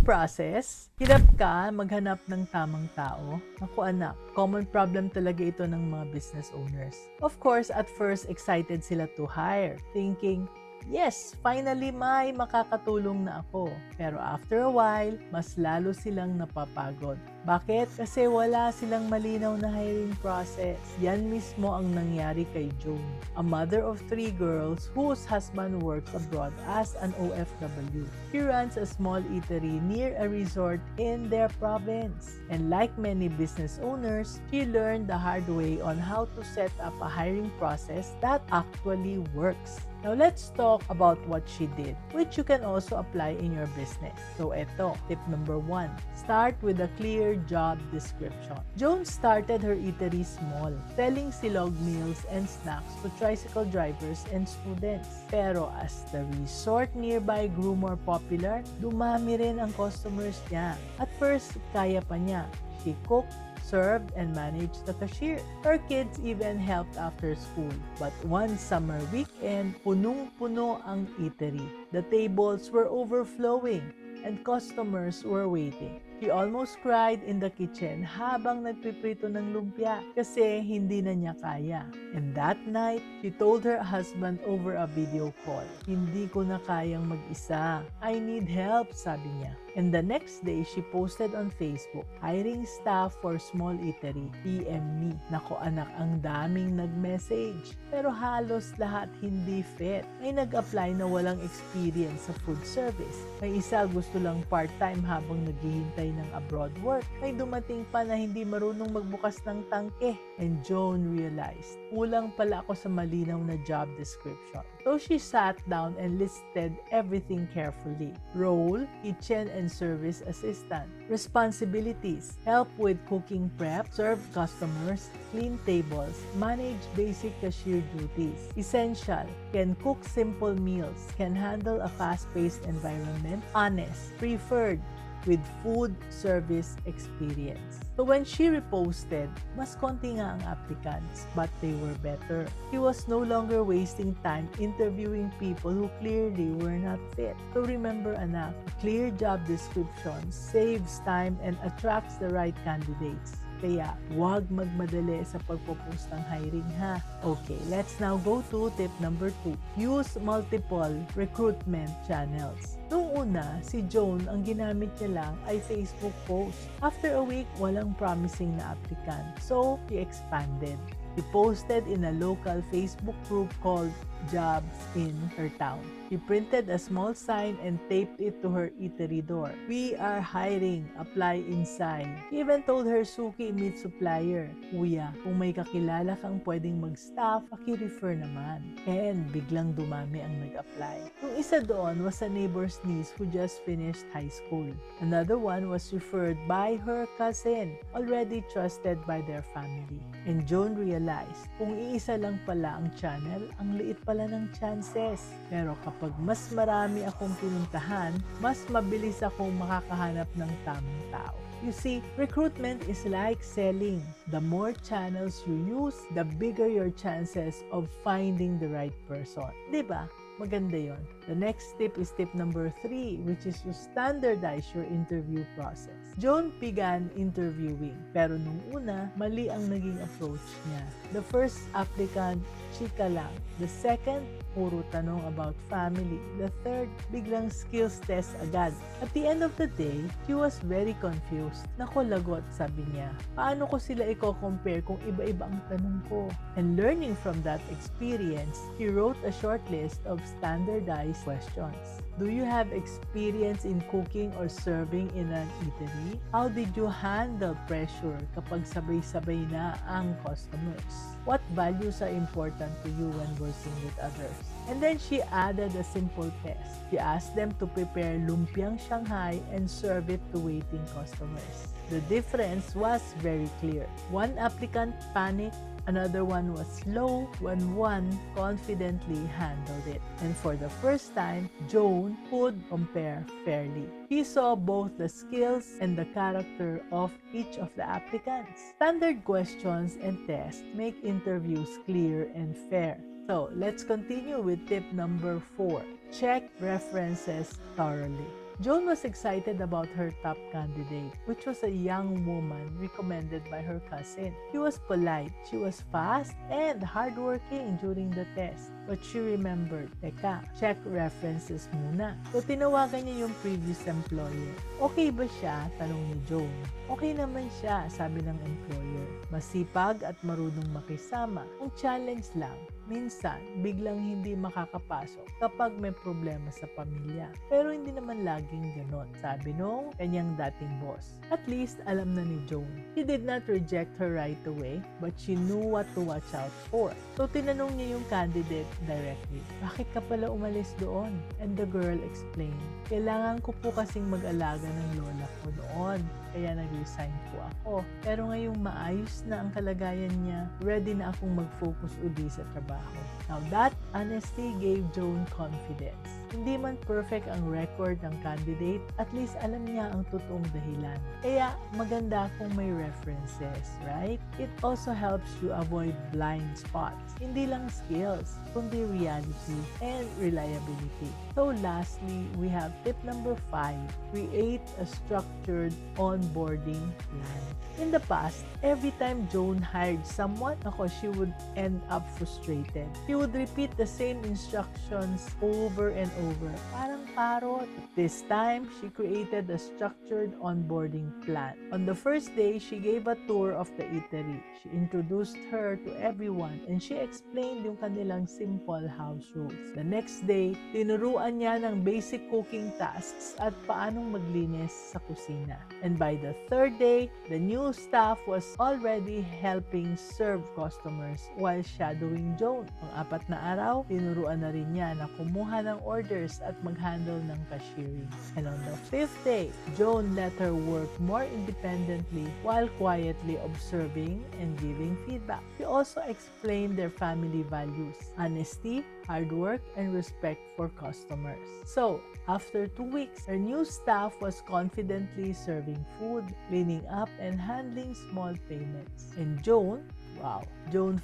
process? Hirap ka maghanap ng tamang tao? Naku anak, common problem talaga ito ng mga business owners. Of course, at first excited sila to hire, thinking, yes, finally may makakatulong na ako. Pero after a while, mas lalo silang napapagod. Bakit? Kasi wala silang malinaw na hiring process. Yan mismo ang nangyari kay Joan, a mother of 3 girls whose husband works abroad as an OFW. She runs a small eatery near a resort in their province. And like many business owners, she learned the hard way on how to set up a hiring process that actually works. Now, let's talk about what she did, which you can also apply in your business. So, eto, tip number 1. Start with a clear job description. Joan started her eatery small, selling silog meals and snacks to tricycle drivers and students. Pero as the resort nearby grew more popular, dumami rin ang customers niya. At first, kaya pa niya. She cooked, served, and managed the cashier. Her kids even helped after school. But one summer weekend, punong-puno ang eatery. The tables were overflowing and customers were waiting. She almost cried in the kitchen habang nagpiprito ng lumpia kasi hindi na niya kaya. And that night, she told her husband over a video call, "Hindi ko na kayang mag-isa. I need help," sabi niya. And the next day, she posted on Facebook, "Hiring staff for small eatery. PM me." Nako anak, ang daming nag-message. Pero halos lahat hindi fit. May nag-apply na walang experience sa food service. May isa gusto lang part-time habang naghihintay ng abroad work. May dumating pa na hindi marunong magbukas ng tangke. And Joan realized, kulang pala ako sa malinaw na job description. So she sat down and listed everything carefully. Role, kitchen and service assistant. Responsibilities, help with cooking prep, serve customers, clean tables, manage basic cashier duties. Essential, can cook simple meals, can handle a fast-paced environment. Honest, preferred, with food service experience. So when she reposted, mas konti nga ang applicants, but they were better. She was no longer wasting time interviewing people who clearly were not fit. So remember anak, a clear job description saves time and attracts the right candidates. Kaya, huwag magmadali sa pagpo-post ng hiring ha. Okay, let's now go to tip number 2. Use multiple recruitment channels. Nung una, si Joan, ang ginamit niya lang ay Facebook post. After a week, walang promising na applicant. So, she expanded. She posted in a local Facebook group called Jobs in her town. She printed a small sign and taped it to her eatery door. "We are hiring. Apply inside." She even told her suki meat supplier, "Kuya, kung may kakilala kang pwedeng mag-staff, paki-refer naman." And biglang dumami ang nag-apply. Yung isa doon was a neighbor's niece who just finished high school. Another one was referred by her cousin, already trusted by their family. And Joan realized, kung iisa lang pala ang channel, ang liit pala ng chances. Pero kapag mas marami akong pinuntahan, mas mabilis akong makakahanap ng tamang tao. You see, recruitment is like selling. The more channels you use, the bigger your chances of finding the right person. Diba? Maganda yon. The next tip is tip number 3, which is to standardize your interview process. Joan began interviewing, pero nung una, mali ang naging approach niya. The first applicant, chika lang. The second, puro tanong about family. The third, biglang skills test agad. At the end of the day, she was very confused. Nako lagot, sabi niya. Paano ko sila i-compare kung iba-iba ang tanong ko? And learning from that experience, she wrote a short list of standardized questions. Do you have experience in cooking or serving in an eatery? How did you handle pressure kapag sabay-sabay na ang customers? What values are important to you when working with others? And then she added a simple test. She asked them to prepare lumpiang Shanghai and serve it to waiting customers. The difference was very clear. One applicant panicked, another one was slow, when one confidently handled it. And for the first time, Joan could compare fairly. She saw both the skills and the character of each of the applicants. Standard questions and tests make interviews clear and fair. So, let's continue with tip number 4. Check references thoroughly. Joan was excited about her top candidate, which was a young woman recommended by her cousin. She was polite, she was fast, and hardworking during the test. But she remembered, teka, check references muna. So tinawagan niya yung previous employer. Okay ba siya? Tanong ni Joan. Okay naman siya, sabi ng employer. Masipag at marunong makisama. Ang challenge lang, minsan biglang hindi makakapasok kapag may problema sa pamilya. Pero hindi naman laging ganon, sabi nung kanyang dating boss. At least alam na ni Joan. He did not reject her right away, but she knew what to watch out for. So tinanong niya yung candidate directly, bakit ka pala umalis doon? And the girl explained, kailangan ko po kasing mag-alaga ng lola ko noon, kaya nag-resign po ako. Pero ngayong maayos na ang kalagayan niya, ready na akong mag-focus uli sa trabaho. Now that honesty gave Joan confidence. Hindi man perfect ang record ng candidate, at least alam niya ang totoong dahilan. Kaya maganda kung may references, right? It also helps you avoid blind spots. Hindi lang skills, kundi reality and reliability. So lastly, we have tip number 5. Create a structured onboarding plan. In the past, every time Joan hired someone, she would end up frustrated. She would repeat the same instructions over and over. Parang parrot. This time, she created a structured onboarding plan. On the first day, she gave a tour of the eatery. She introduced her to everyone and she explained yung kanilang simple house rules. The next day, tinuruan niya ng basic cooking tasks at paanong maglinis sa kusina. And by the third day, the new staff was already helping serve customers while shadowing Joan. Ang 4 na araw, tinuruan na rin niya na kumuha ng orders at mag-handle ng cashiering. And on the 5th day, Joan let her work more independently while quietly observing and giving feedback. She also explained their family values: honesty, hard work, and respect for customers. So, after 2 weeks, her new staff was confidently serving food, cleaning up, and handling small payments. And Joan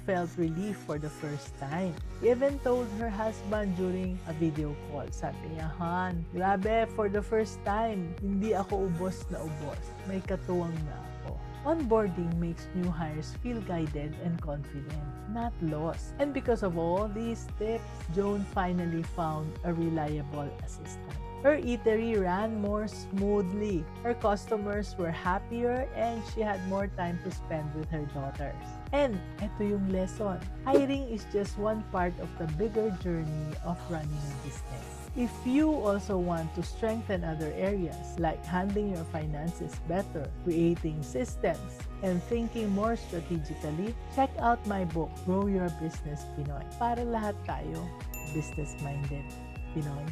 felt relief for the first time. She even told her husband during a video call. Sabi niya, Han, grabe, for the first time, hindi ako ubos na ubos. May katuwang na ako. Onboarding makes new hires feel guided and confident, not lost. And because of all these tips, Joan finally found a reliable assistant. Her eatery ran more smoothly. Her customers were happier and she had more time to spend with her daughters. And ito yung lesson. Hiring is just one part of the bigger journey of running a business. If you also want to strengthen other areas like handling your finances better, creating systems, and thinking more strategically, check out my book, Grow Your Business Pinoy. Para lahat tayo business-minded Pinoy.